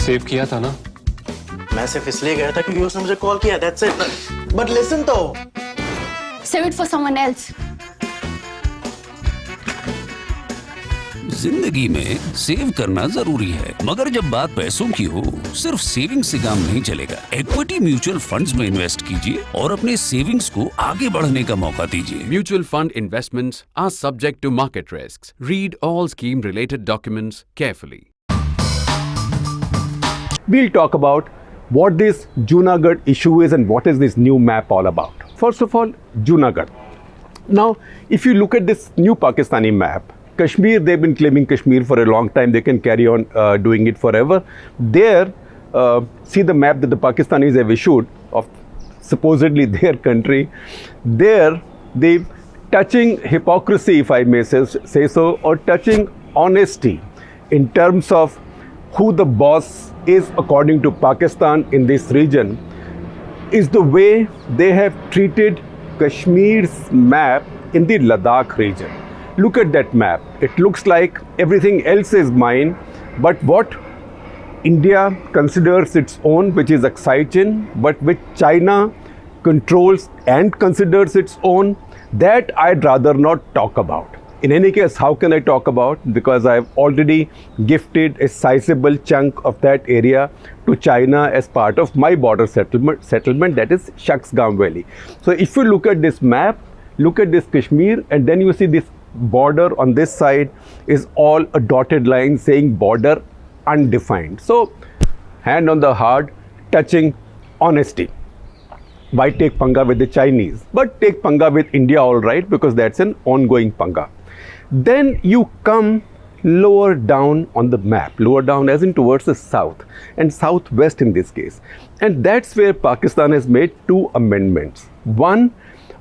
Save किया था ना? मैं सिर्फ इसलिए गया था क्योंकि उसने मुझे कॉल किया, that's it. But listen तो. Save it for someone else. जिंदगी में सेव करना जरूरी है, मगर जब बात पैसों की हो, सिर्फ सेविंग से काम नहीं चलेगा। इक्विटी म्यूचुअल फंड्स में इन्वेस्ट कीजिए और अपने सेविंग्स को आगे बढ़ने का मौका दीजिए। Mutual fund investments are subject to market risks. Read all scheme-related documents carefully. We'll talk about what this Junagadh issue is and what is this new map all about. First of all, Junagadh. Now, if you look at this new Pakistani map, Kashmir, they've been claiming Kashmir for a long time. They can carry on doing it forever. There, see the map that the Pakistanis have issued of supposedly their country. There, they touching hypocrisy, if I may say so, or touching honesty in terms of who the boss is according to Pakistan in this region, is the way they have treated Kashmir's map in the Ladakh region. Look at that map. It looks like everything else is mine, but what India considers its own, which is Aksai Chin, but which China controls and considers its own, that I'd rather not talk about. In any case, how can I talk about? Because I've already gifted a sizable chunk of that area to China as part of my border settlement, that is Shaksgam Valley. So if you look at this map, look at this Kashmir, and then you see this border on this side is all a dotted line saying border undefined. So hand on the heart, touching honesty. Why take panga with the Chinese? But take panga with India, all right, because that's an ongoing panga. Then you come lower down on the map, lower down as in towards the south and southwest in this case. And that's where Pakistan has made two amendments. One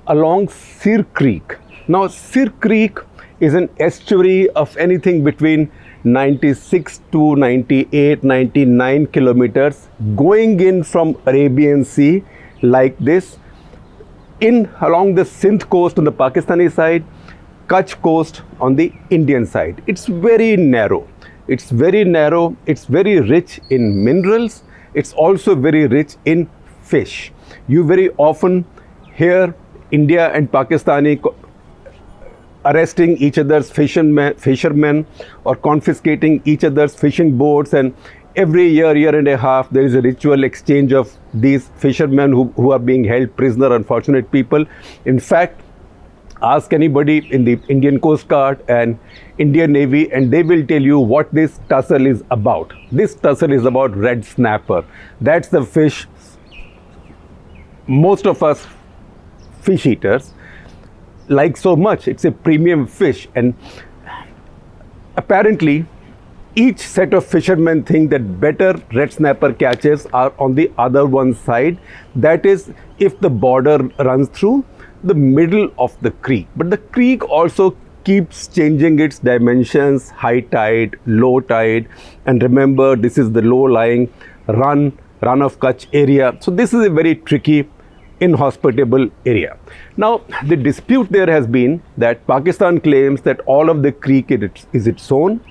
along Sir Creek. Now, Sir Creek is an estuary of anything between 96 to 98, 99 kilometers going in from Arabian Sea like this, in along the Sindh coast on the Pakistani side, Kutch coast on the Indian side. It's very narrow. It's very narrow. It's very rich in minerals. It's also very rich in fish. You very often hear India and Pakistani arresting each other's fishermen or confiscating each other's fishing boats, and every year and a half there is a ritual exchange of these fishermen who are being held prisoner, unfortunate people. In fact, ask anybody in the Indian Coast Guard and Indian Navy and they will tell you what this tussle is about. This tussle is about red snapper. That's the fish most of us fish eaters like so much. It's a premium fish, and apparently each set of fishermen think that better red snapper catches are on the other one side, that is if the border runs through the middle of the creek. But the creek also keeps changing its dimensions, high tide, low tide, and remember this is the low lying run of Kutch area. So this is a very tricky, inhospitable area. Now the dispute there has been that Pakistan claims that all of the creek is its own.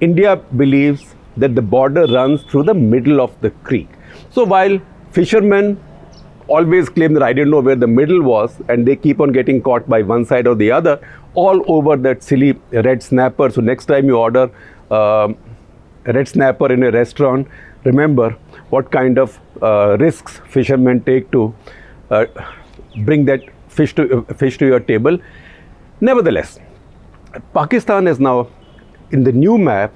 India believes that the border runs through the middle of the creek. So while fishermen always claim that I didn't know where the middle was and they keep on getting caught by one side or the other, all over that silly red snapper. So next time you order red snapper in a restaurant, remember what kind of risks fishermen take to bring that fish to your table. Nevertheless, Pakistan has now, in the new map,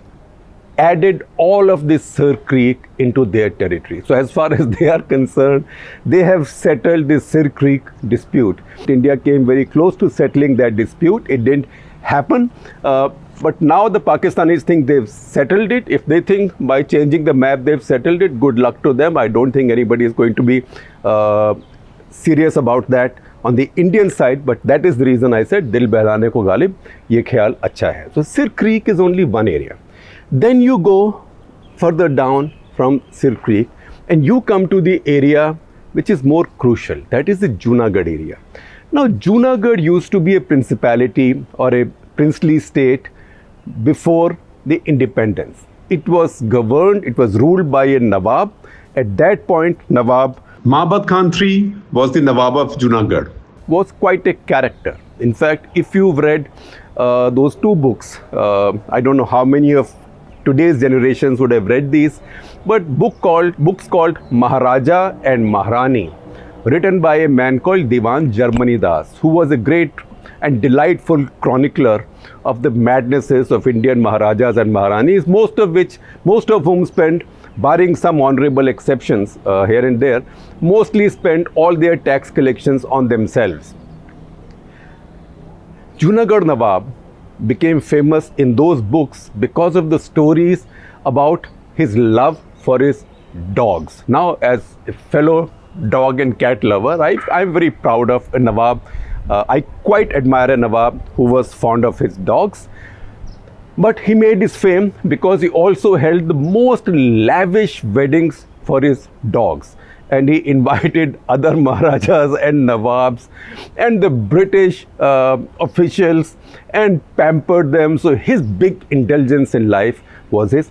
added all of this Sir Creek into their territory. So as far as they are concerned, they have settled this Sir Creek dispute. India came very close to settling that dispute. It didn't happen. But now the Pakistanis think they've settled it. If they think by changing the map they've settled it, good luck to them. I don't think anybody is going to be serious about that on the Indian side, but that is the reason I said dil behlane ko galib, ye khayal acha hai. So Sir Creek is only one area. Then you go further down from Sir Creek and you come to the area which is more crucial, that is the Junagadh area. Now Junagadh used to be a principality or a princely state before the independence. it was governed, it was ruled by a Nawab. At that point, Nawab Mahbad Khan III was the Nawab of Junagadh, was quite a character. In fact, if you've read those two books, I don't know how many of today's generations would have read these, but books called Maharaja and Maharani, written by a man called Diwan Jarmani Das, who was a great and delightful chronicler of the madnesses of Indian Maharajas and Maharanis, most of whom spent, barring some honorable exceptions here and there, mostly spent all their tax collections on themselves. Junagadh Nawab became famous in those books because of the stories about his love for his dogs. Now, as a fellow dog and cat lover, I'm very proud of a Nawab. I quite admire a Nawab who was fond of his dogs. But he made his fame because he also held the most lavish weddings for his dogs. And he invited other Maharajas and Nawabs and the British officials and pampered them. So his big indulgence in life was his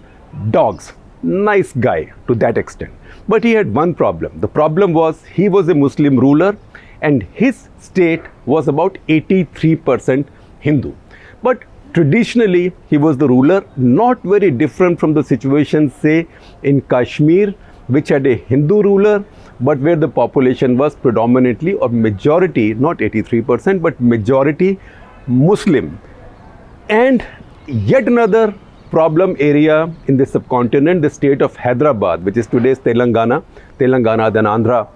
dogs. Nice guy to that extent. But he had one problem. The problem was he was a Muslim ruler and his state was about 83% Hindu. But traditionally, he was the ruler, not very different from the situation, say, in Kashmir, which had a Hindu ruler, but where the population was predominantly or majority, not 83%, but majority Muslim. And yet another problem area in the subcontinent, the state of Hyderabad, which is today's Telangana, then Andhra.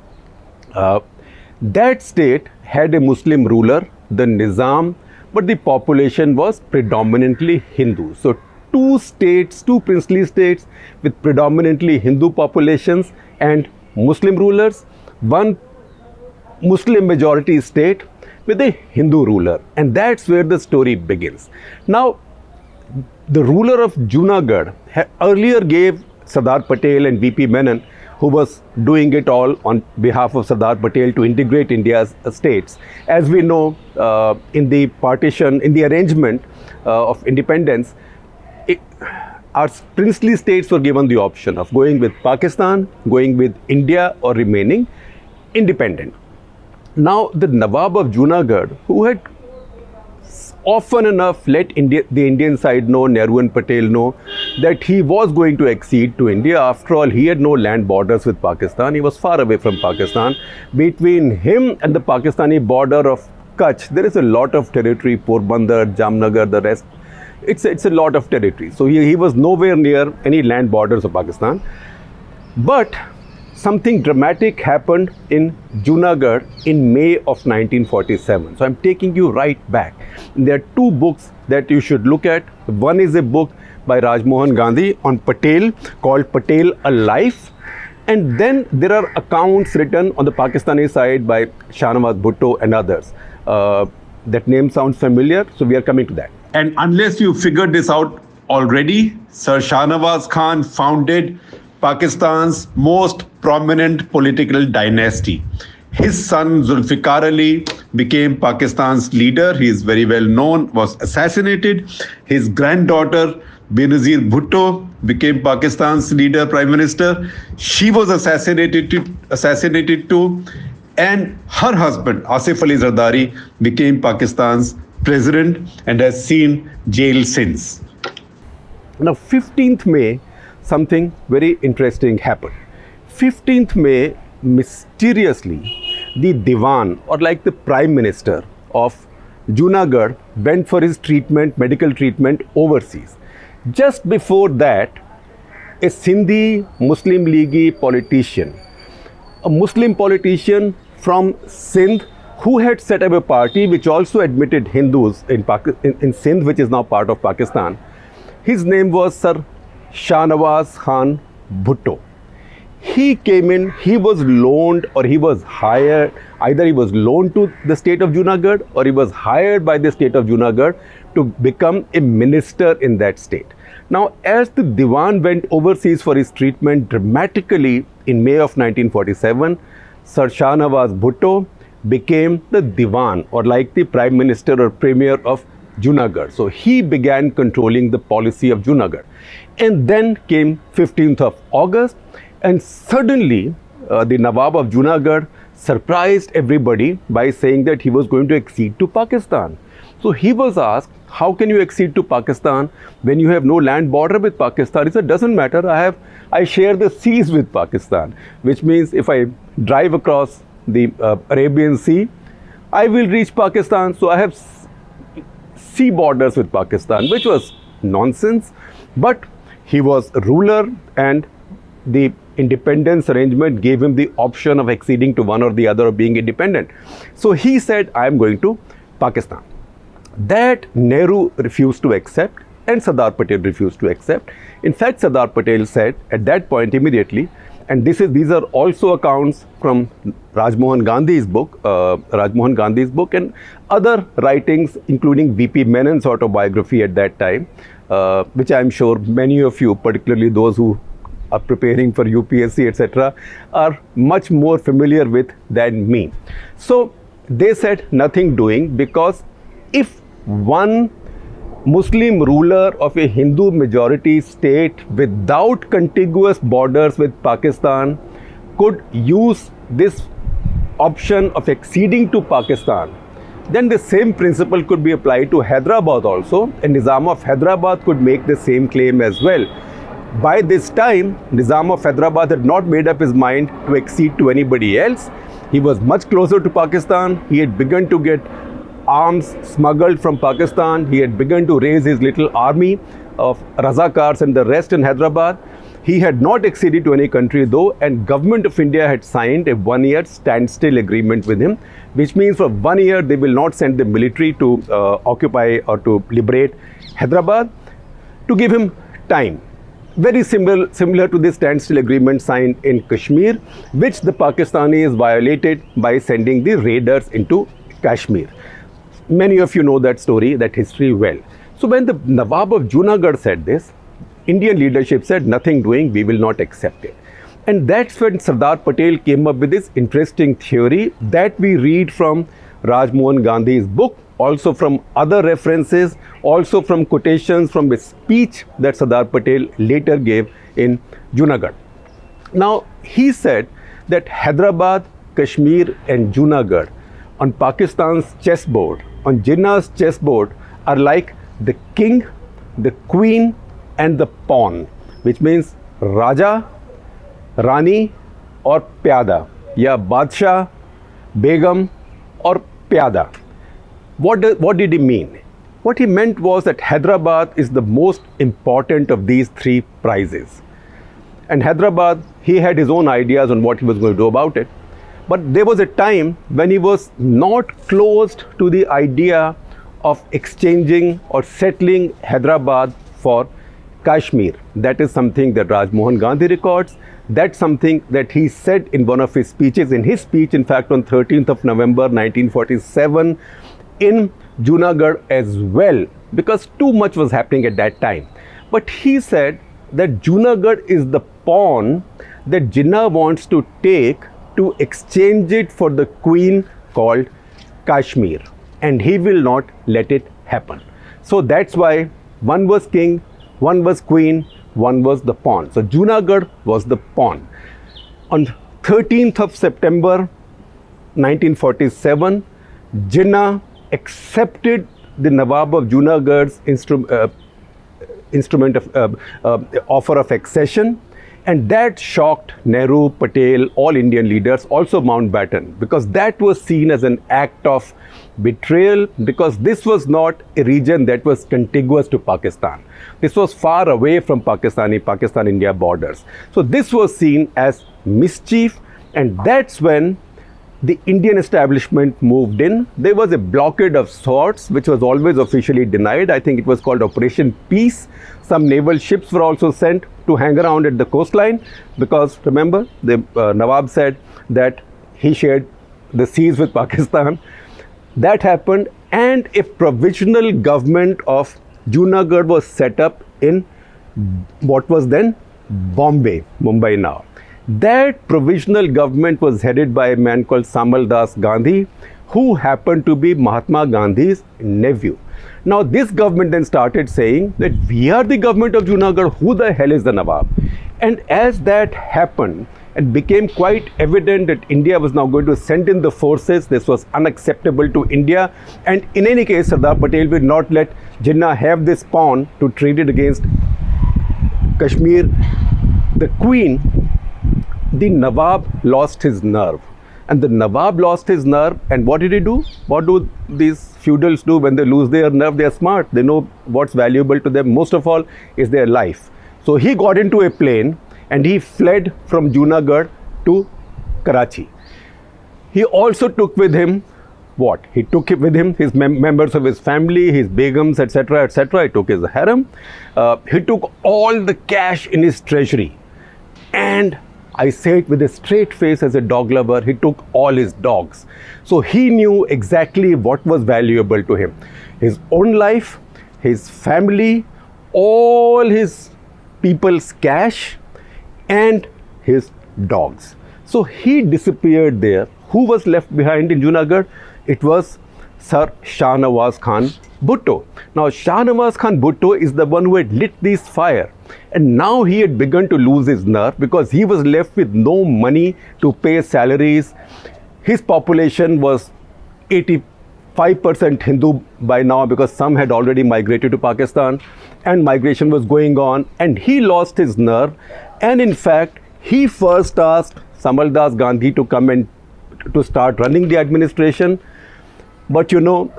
That state had a Muslim ruler, the Nizam, but the population was predominantly Hindu. So two princely states with predominantly Hindu populations and Muslim rulers, one Muslim majority state with a Hindu ruler. And that's where the story begins. Now, the ruler of Junagadh earlier gave Sardar Patel and VP Menon, who was doing it all on behalf of Sardar Patel to integrate India's states. As we know, in the partition, in the arrangement of independence, our princely states were given the option of going with Pakistan, going with India, or remaining independent. Now, the Nawab of Junagadh, who had often enough let the Indian side know, Nehru and Patel know, that he was going to accede to India. After all, he had no land borders with Pakistan. He was far away from Pakistan. Between him and the Pakistani border of Kutch, there is a lot of territory, Porbandar, Jamnagar, the rest. It's a lot of territory. So he was nowhere near any land borders of Pakistan. But something dramatic happened in Junagadh in May of 1947. So I'm taking you right back. There are two books that you should look at. One is a book by Rajmohan Gandhi on Patel called Patel A Life. And then there are accounts written on the Pakistani side by Shahnawaz Bhutto and others. That name sounds familiar, so we are coming to that. And unless you figured this out already, Sir Shahnawaz Khan founded Pakistan's most prominent political dynasty. His son Zulfikar Ali became Pakistan's leader. He is very well known, was assassinated. His granddaughter Benazir Bhutto became Pakistan's leader, prime minister. She was assassinated too. And her husband, Asif Ali Zardari, became Pakistan's president and has seen jail since. Now, 15th May, something very interesting happened. 15th May, mysteriously, the Diwan, or like the Prime Minister of Junagadh, went for his medical treatment overseas. Just before that, a Sindhi Muslim League politician, a Muslim politician from Sindh, who had set up a party which also admitted Hindus in Sindh, which is now part of Pakistan. His name was Sir Shahnawaz Khan Bhutto. He came in, he was loaned or he was hired, either he was loaned to the state of Junagadh or he was hired by the state of Junagadh to become a minister in that state. Now, as the Diwan went overseas for his treatment dramatically in May of 1947, Sir Shahnawaz Bhutto became the Diwan, or like the Prime Minister or Premier of Junagadh. So he began controlling the policy of Junagadh. And then came 15th of August, and suddenly the Nawab of Junagadh surprised everybody by saying that he was going to accede to Pakistan. So he was asked, how can you accede to Pakistan when you have no land border with Pakistan? He said, doesn't matter, I share the seas with Pakistan, which means if I drive across the Arabian Sea, I will reach Pakistan. So I have sea borders with Pakistan, which was nonsense. But he was a ruler, and the independence arrangement gave him the option of acceding to one or the other, of being independent. So he said, I am going to Pakistan. That Nehru refused to accept, and Sardar Patel refused to accept. In fact, Sardar Patel said at that point immediately, and these are also accounts from Rajmohan Gandhi's book and other writings, including V.P. Menon's autobiography at that time, which I am sure many of you, particularly those who are preparing for UPSC, etc., are much more familiar with than me. So they said nothing doing, because if one Muslim ruler of a Hindu majority state without contiguous borders with Pakistan could use this option of acceding to Pakistan, then the same principle could be applied to Hyderabad also, and Nizam of Hyderabad could make the same claim as well. By this time, Nizam of Hyderabad had not made up his mind to accede to anybody else. He was much closer to Pakistan. He had begun to get arms smuggled from Pakistan. He had begun to raise his little army of Razakars and the rest in Hyderabad. He had not acceded to any country though, and Government of India had signed a 1-year standstill agreement with him, which means for 1 year they will not send the military to occupy or to liberate Hyderabad, to give him time. Very similar to this standstill agreement signed in Kashmir, which the Pakistanis violated by sending the raiders into Kashmir. Many of you know that story, that history well. So when the Nawab of Junagadh said this, Indian leadership said, nothing doing, we will not accept it. And that's when Sardar Patel came up with this interesting theory that we read from Rajmohan Gandhi's book, also from other references, also from quotations from a speech that Sardar Patel later gave in Junagadh. Now, he said that Hyderabad, Kashmir and Junagadh on Pakistan's chessboard, on Jinnah's chessboard, are like the king, the queen and the pawn, which means Raja, Rani or Pyada, ya Badshah, Begum or Pyada. What did he mean? What he meant was that Hyderabad is the most important of these three prizes. And Hyderabad, he had his own ideas on what he was going to do about it. But there was a time when he was not closed to the idea of exchanging or settling Hyderabad for Kashmir. That is something that Rajmohan Gandhi records. That's something that he said in one of his speeches. In his speech, in fact, on 13th of November 1947 in Junagadh as well, because too much was happening at that time. But he said that Junagadh is the pawn that Jinnah wants to take to exchange it for the queen called Kashmir, and he will not let it happen. So that's why one was king, one was queen, one was the pawn. So Junagadh was the pawn. On 13th of September 1947, Jinnah accepted the Nawab of Junagadh's offer of accession, and that shocked Nehru, Patel, all Indian leaders, also Mountbatten, because that was seen as an act of betrayal, because this was not a region that was contiguous to Pakistan. This was far away from Pakistan-India borders. So this was seen as mischief, and that's when the Indian establishment moved in. There was a blockade of sorts, which was always officially denied. I think it was called Operation Peace. Some naval ships were also sent to hang around at the coastline, because remember, the Nawab said that he shared the seas with Pakistan. That happened, and a provisional government of Junagadh was set up in what was then Mumbai now. That provisional government was headed by a man called Samal Das Gandhi, who happened to be Mahatma Gandhi's nephew. Now this government then started saying that we are the government of Junagadh, who the hell is the Nawab? And as that happened, it became quite evident that India was now going to send in the forces. This was unacceptable to India, and in any case Sardar Patel will not let Jinnah have this pawn to trade it against Kashmir. The Queen, the Nawab lost his nerve. And the Nawab lost his nerve, and what did he do? What do these feudals do when they lose their nerve? They are smart. They know what's valuable to them. Most of all is their life. So he got into a plane and he fled from Junagadh to Karachi. He also took with him what? He took with him his members of his family, his begums, etc., etc. He took his harem. He took all the cash in his treasury, and I say it with a straight face as a dog lover, he took all his dogs. So he knew exactly what was valuable to him. His own life, his family, all his people's cash, and his dogs. So he disappeared there. Who was left behind in Junagadh? It was Sir Shahnawaz Khan Bhutto. Now Shahnawaz Khan Bhutto is the one who had lit this fire, and now he had begun to lose his nerve because he was left with no money to pay salaries. His population was 85% Hindu by now, because some had already migrated to Pakistan and migration was going on, and he lost his nerve. And in fact, he first asked Samal Das Gandhi to come and to start running the administration. But you know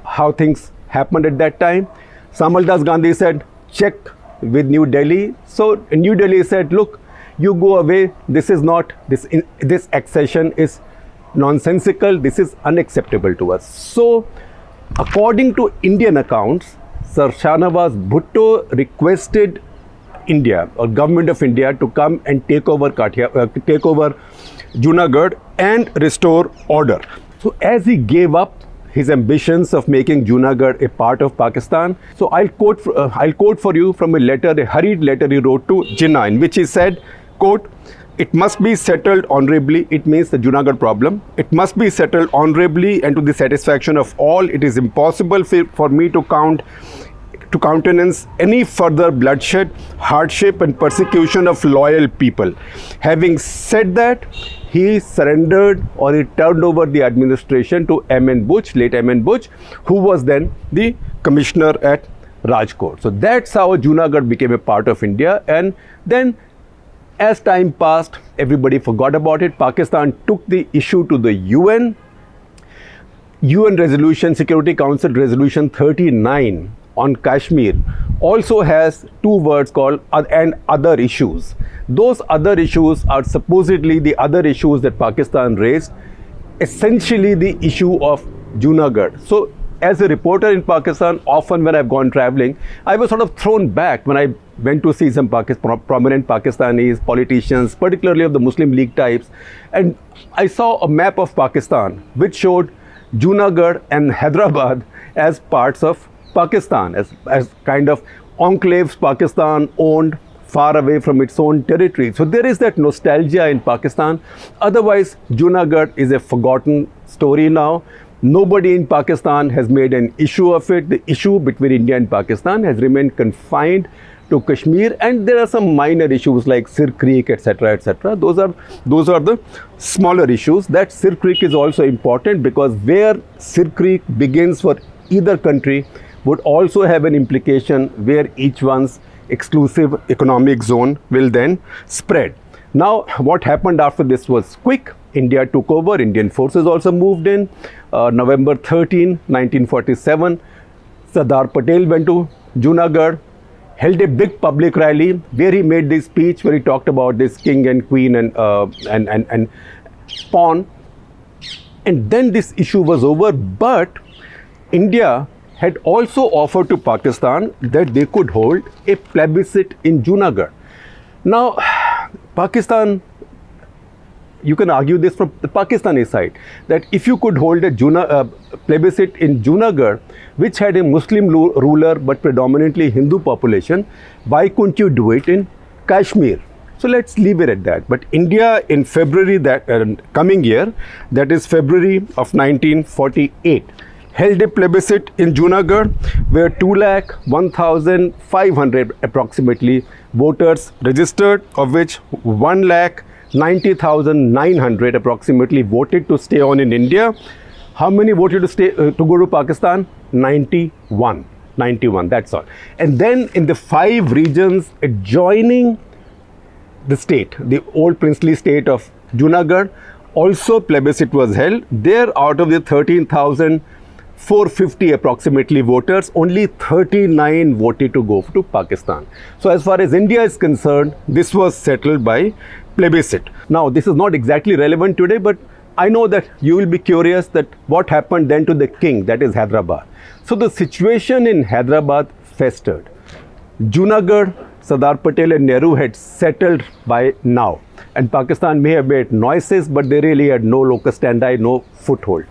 how things happened at that time. Samal Das Gandhi said, check with New Delhi. So New Delhi said, look, you go away. This is not, this accession is nonsensical. This is unacceptable to us. So according to Indian accounts, Sir Shahnawaz Bhutto requested India or government of India to come and take over Junagadh and restore order. So as he gave up his ambitions of making Junagadh a part of Pakistan, so I'll quote for you from a letter, a hurried letter he wrote to Jinnah, in which he said, quote, "It must be settled honorably." It means the Junagadh problem. "It must be settled honorably and to the satisfaction of all. It is impossible for me to countenance any further bloodshed, hardship and persecution of loyal people." Having said that, he surrendered, or he turned over the administration to M.N. Buch, late M.N. Buch, who was then the commissioner at Rajkot. So that's how Junagadh became a part of India. And then as time passed, everybody forgot about it. Pakistan took the issue to the UN. UN resolution, Security Council resolution 39 on Kashmir also has two words called and other issues. Those other issues are supposedly the other issues that Pakistan raised, essentially the issue of Junagadh. So as a reporter in Pakistan, often when I've gone traveling, I was sort of thrown back when I went to see some prominent Pakistanis, politicians, particularly of the Muslim League types, and I saw a map of Pakistan which showed Junagadh and Hyderabad as parts of Pakistan, as kind of enclaves Pakistan owned far away from its own territory. So there is that nostalgia in Pakistan. Otherwise, Junagadh is a forgotten story now. Nobody in Pakistan has made an issue of it. The issue between India and Pakistan has remained confined to Kashmir, and there are some minor issues like Sir Creek, etc., etc. Those are the smaller issues. That Sir Creek is also important because where Sir Creek begins for either country would also have an implication where each one's exclusive economic zone will then spread. Now, what happened after this was quick. India took over. Indian forces also moved in. November 13, 1947, Sardar Patel went to Junagadh, held a big public rally where he made this speech where he talked about this king and queen and pawn. And then this issue was over. But India had also offered to Pakistan that they could hold a plebiscite in Junagadh. Now, Pakistan, you can argue this from the Pakistani side, that if you could hold a plebiscite in Junagadh, which had a Muslim ruler but predominantly Hindu population, why couldn't you do it in Kashmir? So let's leave it at that. But India in February that coming year, that is February of 1948, held a plebiscite in Junagadh where 2,01,500 approximately voters registered, of which 1,90,900 approximately voted to stay on in India. How many voted to stay to go to Pakistan? 91. 91, that's all. And then in the 5 regions adjoining the state, the old princely state of Junagadh, also plebiscite was held. There, out of the 13,450 approximately voters, only 39 voted to go to Pakistan. So as far as India is concerned, this was settled by plebiscite. Now, this is not exactly relevant today, but I know that you will be curious that what happened then to the king, that is Hyderabad. So the situation in Hyderabad festered. Junagadh, Sardar Patel and Nehru had settled by now. And Pakistan may have made noises, but they really had no locus standi, no foothold.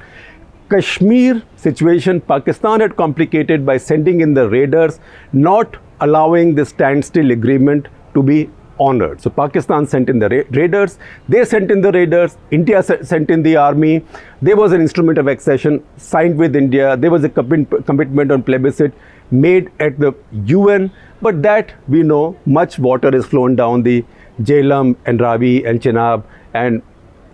Kashmir situation, Pakistan had complicated by sending in the raiders, not allowing the standstill agreement to be honored. So Pakistan sent in the raiders, they sent in the raiders, India sent in the army. There was an instrument of accession signed with India. There was a commitment on plebiscite made at the UN. But that we know much water has flown down the Jhelum and Ravi and Chenab and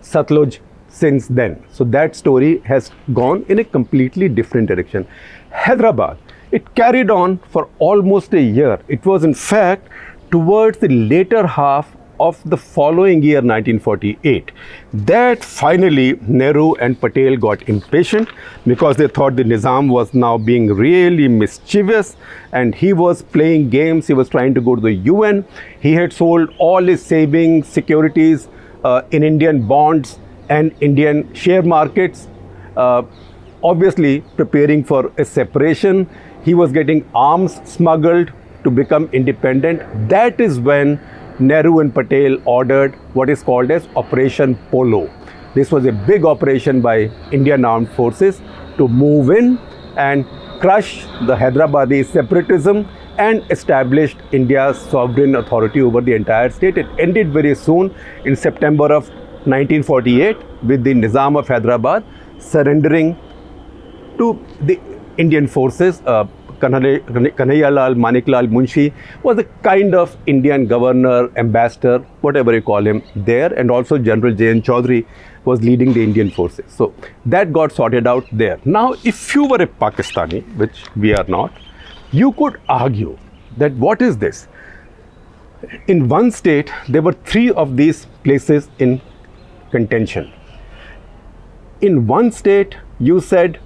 Satluj since then. So that story has gone in a completely different direction. Hyderabad, it carried on for almost a year. It was in fact towards the later half of the following year, 1948, that finally Nehru and Patel got impatient because they thought the Nizam was now being really mischievous and he was playing games. He was trying to go to the UN. He had sold all his savings, securities in Indian bonds and Indian share markets, obviously preparing for a separation. He was getting arms smuggled to become independent. That is when Nehru and Patel ordered what is called as Operation Polo. This was a big operation by Indian armed forces to move in and crush the Hyderabadi separatism and established India's sovereign authority over the entire state. It ended very soon in September of 1948 with the Nizam of Hyderabad surrendering to the Indian forces. Kanhaiyalal Maniklal Munshi was a kind of Indian governor, ambassador, whatever you call him there, and also General J.N. Chaudhary was leading the Indian forces. So that got sorted out there. Now, if you were a Pakistani, which we are not, you could argue that what is this? In one state, there were 3 of these places in contention. In one state, you said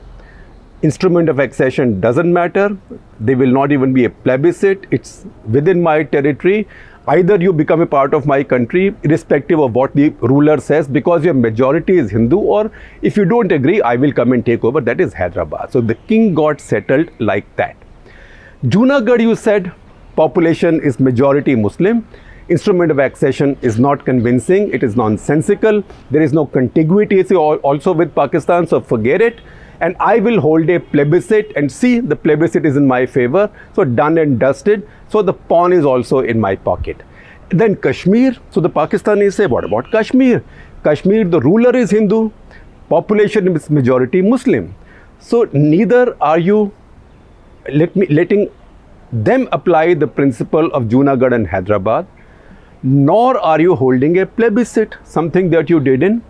instrument of accession doesn't matter. There will not even be a plebiscite. It's within my territory. Either you become a part of my country, irrespective of what the ruler says, because your majority is Hindu, or if you don't agree, I will come and take over. That is Hyderabad. So the king got settled like that. Junagadh, you said, population is majority Muslim. Instrument of accession is not convincing. It is nonsensical. There is no contiguity also with Pakistan, so forget it. And I will hold a plebiscite and see the plebiscite is in my favor. So done and dusted. So the pawn is also in my pocket. Then Kashmir. So the Pakistanis say, what about Kashmir? Kashmir, the ruler is Hindu. Population is majority Muslim. So neither are you letting them apply the principle of Junagadh and Hyderabad, nor are you holding a plebiscite, something that you did in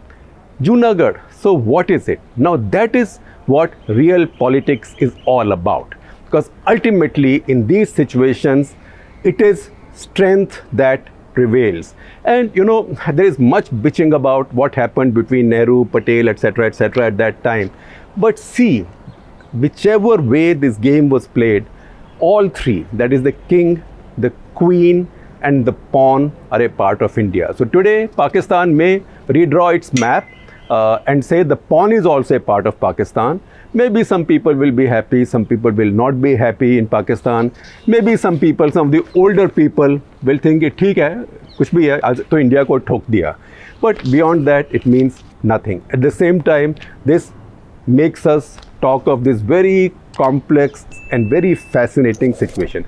Junagadh. So what is it? Now that is what real politics is all about, because ultimately in these situations it is strength that prevails. And you know, there is much bitching about what happened between Nehru, Patel, etc., at that time. But see, whichever way this game was played, all 3, that is the king, the queen and the pawn, are a part of India. So today Pakistan may redraw its map and say the pawn is also a part of Pakistan. Maybe some people will be happy, some people will not be happy in Pakistan. Maybe some people, some of the older people will think, ठीक है, कुछ भी है, तो India को ठोक दिया. But beyond that, it means nothing. At the same time, this makes us talk of this very complex and very fascinating situation.